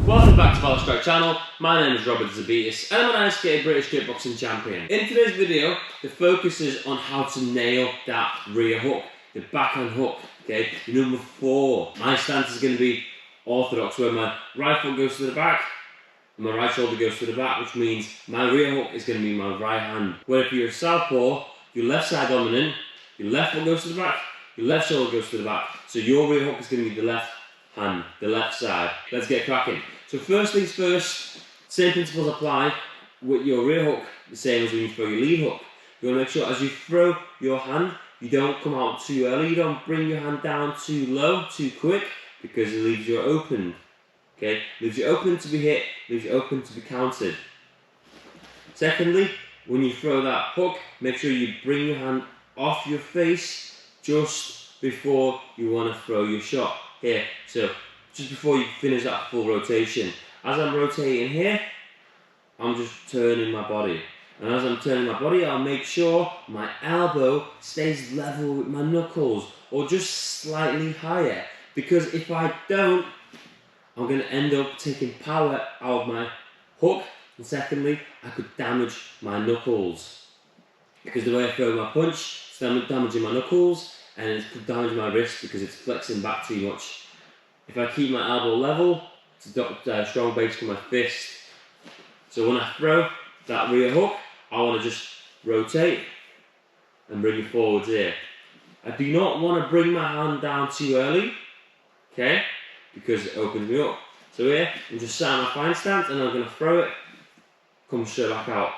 Welcome back to powerside channel. My name is Robert Zabitis and I'm an ice-skating British kickboxing champion. In today's video, the focus is on how to nail that rear hook, the backhand hook. Okay, number 4. My stance is going to be orthodox, where my right foot goes to the back and my right shoulder goes to the back, which means my rear hook is going to be my right hand. Where if you're a southpaw, your left side dominant, your left foot goes to the back, your left shoulder goes to the back. So your rear hook is going to be the left hand, the left side. Let's get cracking. So first things first, same principles apply with your rear hook, the same as when you throw your lead hook. You want to make sure as you throw your hand, you don't come out too early, you don't bring your hand down too low, too quick, because it leaves you open. Okay, leaves you open to be hit, leaves you open to be countered. Secondly, when you throw that hook, make sure you bring your hand off your face just before you want to throw your shot. Here, so just before you finish that full rotation. As I'm rotating here, I'm just turning my body. And as I'm turning my body, I'll make sure my elbow stays level with my knuckles, or just slightly higher. Because if I don't, I'm going to end up taking power out of my hook. And secondly, I could damage my knuckles. Because the way I throw my punch, it's damaging my knuckles, and it could damage my wrist because it's flexing back too much. If I keep my elbow level, it's a strong base for my fist. So when I throw that rear hook, I want to just rotate and bring it forwards here. I do not want to bring my hand down too early, okay, because it opens me up. So here, I'm just sat in my fine stance and I'm going to throw it, come straight back out.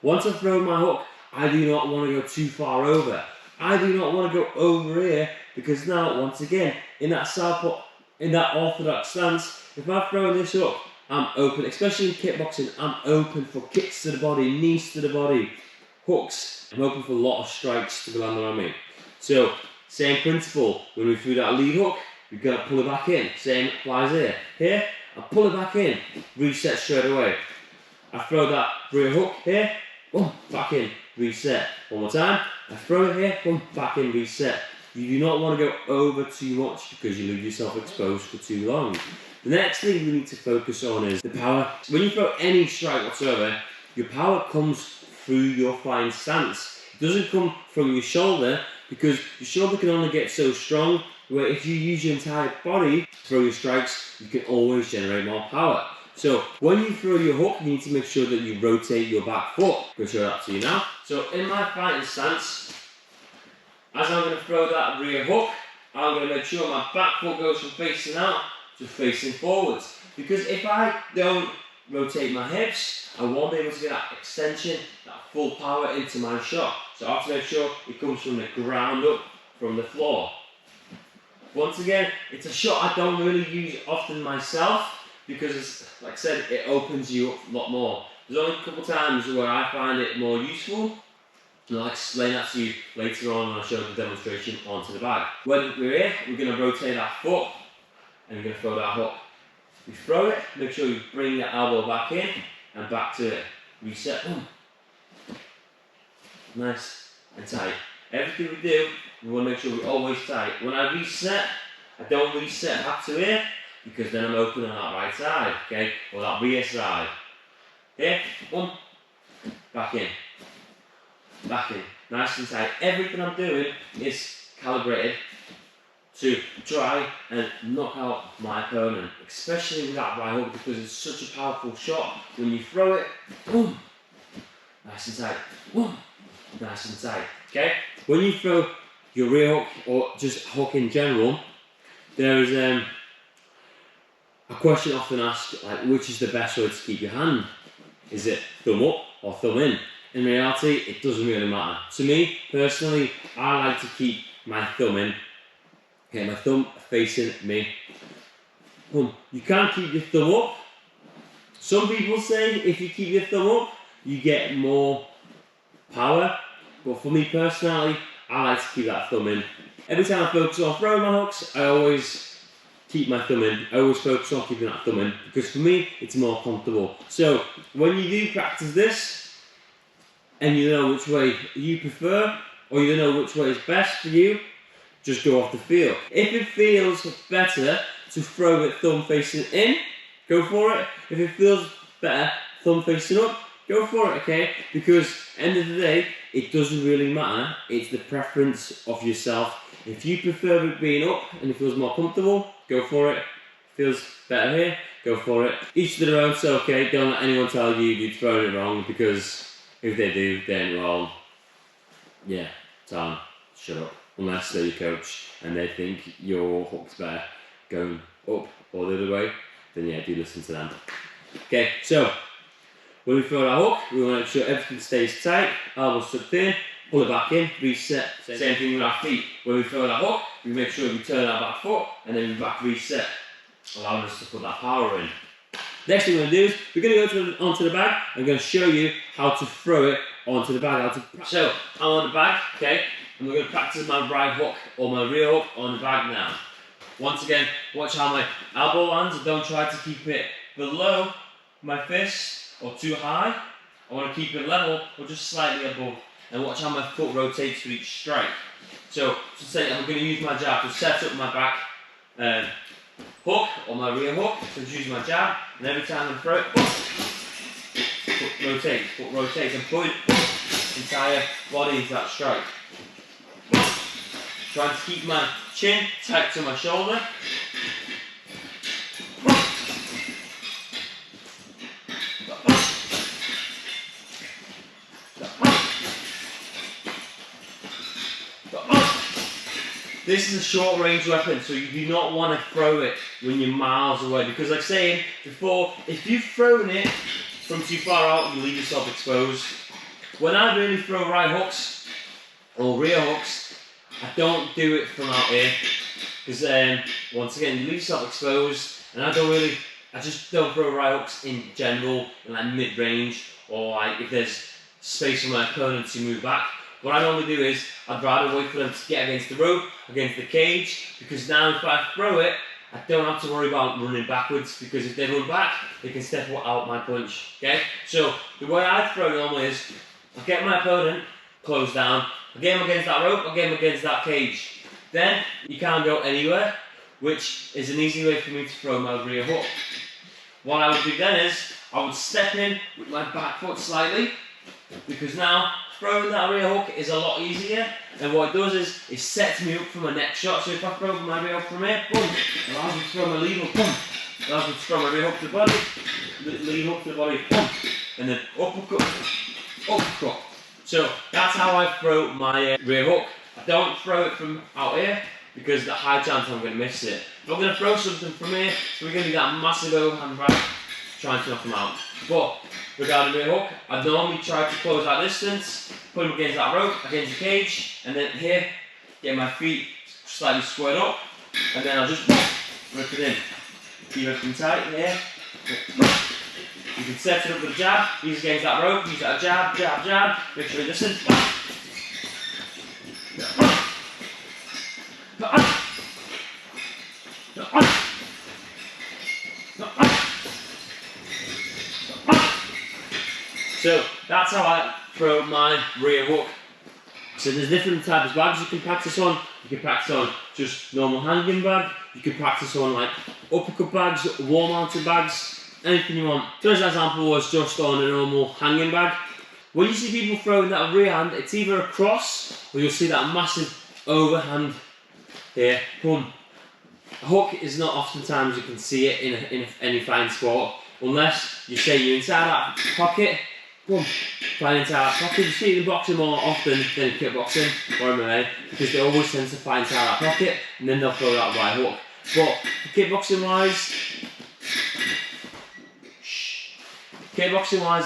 Once I've thrown my hook, I do not want to go too far over. I do not want to go over here, because now, once again, in that southpaw, in that orthodox stance, if I throw this up, I'm open, especially in kickboxing, I'm open for kicks to the body, knees to the body, hooks. I'm open for a lot of strikes to be landed on me. So, same principle, when we threw that lead hook, we're going to pull it back in. Same applies here. Here, I pull it back in, reset straight away. I throw that rear hook here, boom, back in, reset. One more time, I throw it here, boom, back in, reset. You do not want to go over too much because you leave yourself exposed for too long. The next thing we need to focus on is the power. When you throw any strike whatsoever, your power comes through your flying stance. It doesn't come from your shoulder, because your shoulder can only get so strong, where if you use your entire body to throw your strikes, you can always generate more power. So when you throw your hook, you need to make sure that you rotate your back foot. I'm going to show that to you now. So in my fighting stance, as I'm going to throw that rear hook, I'm going to make sure my back foot goes from facing out to facing forwards. Because if I don't rotate my hips, I won't be able to get that extension, that full power into my shot. So I have to make sure it comes from the ground up, from the floor. Once again, it's a shot I don't really use often myself, because it's, like I said, it opens you up a lot more. There's only a couple of times where I find it more useful, and I'll explain that to you later on when I show the demonstration onto the bag. When we're here, we're going to rotate that foot and we're going to throw that hook. You throw it, make sure you bring the elbow back in and back to it. Reset, boom. Nice and tight. Everything we do, we want to make sure we're always tight. When I reset, I don't reset back to here, because then I'm open on that right side, okay, or that rear side. Here, boom, back in. Back in, nice and tight. Everything I'm doing is calibrated to try and knock out my opponent, especially with that right hook, because it's such a powerful shot. When you throw it, boom, nice and tight, boom, nice and tight. Okay. When you throw your rear hook, or just hook in general, there is a question often asked, like, which is the best way to keep your hand? Is it thumb up or thumb in? In reality, it doesn't really matter. To me, personally, I like to keep my thumb in. Okay, my thumb facing me. Boom. You can't keep your thumb up. Some people say if you keep your thumb up, you get more power. But for me personally, I like to keep that thumb in. Every time I focus on throwing my hooks, I always keep my thumb in. I always focus on keeping that thumb in, because for me, it's more comfortable. So when you do practice this, and you know which way you prefer, or you know which way is best for you, just go off the feel. If it feels better to throw it thumb facing in, go for it. If it feels better, thumb facing up, go for it, okay? Because end of the day, it doesn't really matter. It's the preference of yourself. If you prefer it being up and it feels more comfortable, go for it. Feels better here, go for it. Each to their own, so okay, don't let anyone tell you you've thrown it wrong, because if they do, then well, yeah, tell them, shut up. Unless they're your coach and they think your hook's better going up or the other way, then yeah, do listen to them. Okay, so when we throw our hook, we want to make sure everything stays tight, elbows tucked in, pull it back in, reset. Same thing with our feet. When we throw our hook, we make sure we turn our back foot and then we back reset, allowing us to put that power in. Next thing we're going to do is we're going to go onto the bag. I'm going to show you how to throw it onto the bag. So I'm on the bag, okay, and we're going to practice my right hook or my rear hook on the bag now. Once again, watch how my elbow lands. Don't try to keep it below my fist or too high. I want to keep it level or just slightly above. And watch how my foot rotates to each strike. So to say I'm going to use my jab to set up my back hook or my rear hook. So just use my jab, and every time I throw it, foot rotates, and put entire body into that strike. Trying to keep my chin tight to my shoulder. This is a short range weapon, so you do not want to throw it when you're miles away, because like saying before, if you've thrown it from too far out, you leave yourself exposed. When I really throw right hooks or rear hooks, I don't do it from out here, because once again, you leave yourself exposed, and I just don't throw right hooks in general, in like mid-range, or like if there's space for my opponent to move back. What I normally do is, I'd rather wait for them to get against the rope, against the cage, because now if I throw it, I don't have to worry about running backwards, because if they run back, they can step out my punch, okay? So, the way I throw normally is, I get my opponent closed down, I get him against that rope, I get him against that cage. Then, you can't go anywhere, which is an easy way for me to throw my rear hook. What I would do then is, I would step in with my back foot slightly, because now, throwing that rear hook is a lot easier, and what it does is it sets me up for my next shot. So if I throw my rear hook from here, boom, allows me to throw my lead hook, boom, allows me to throw my rear hook to the body, lead hook to the body, boom, and then uppercut, uppercut. So that's how I throw my rear hook. I don't throw it from out here, because the high chance I'm going to miss it. If I'm going to throw something from here, so we're going to do that massive overhand right, trying to knock them out. But regarding rear hook, I normally try to close that distance, put him against that rope, against the cage, and then here, get my feet slightly squared up, and then I'll just rip it in. Keep everything tight here. You can set it up with a jab, use against that rope, use that jab, jab, jab, make sure you listen. So that's how I throw my rear hook. So there's different types of bags you can practice on. You can practice on just normal hanging bag. You can practice on like uppercut bags, wall mounted bags, anything you want. First example was just on a normal hanging bag. When you see people throwing that rear hand, it's either a cross or you'll see that massive overhand here. Boom. A hook is not oftentimes you can see it in any flying sport, unless you say you're inside that pocket. Boom, flying into that pocket. You see it in boxing more often than in kickboxing or MMA, because they always tend to fly inside that pocket and then they'll throw that right hook. But kickboxing wise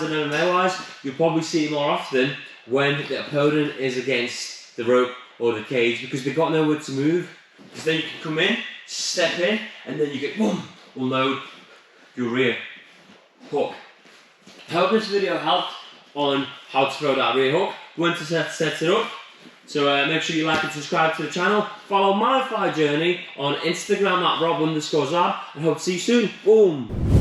and MMA wise, you'll probably see it more often when the opponent is against the rope or the cage, because they've got nowhere to move. Because then you can come in, step in, and then you get boom, unload your rear hook. I hope this video helped on how to throw that rear hook, when to set it up. So make sure you like and subscribe to the channel. Follow my fight journey on Instagram at rob_zab, and hope to see you soon. Boom!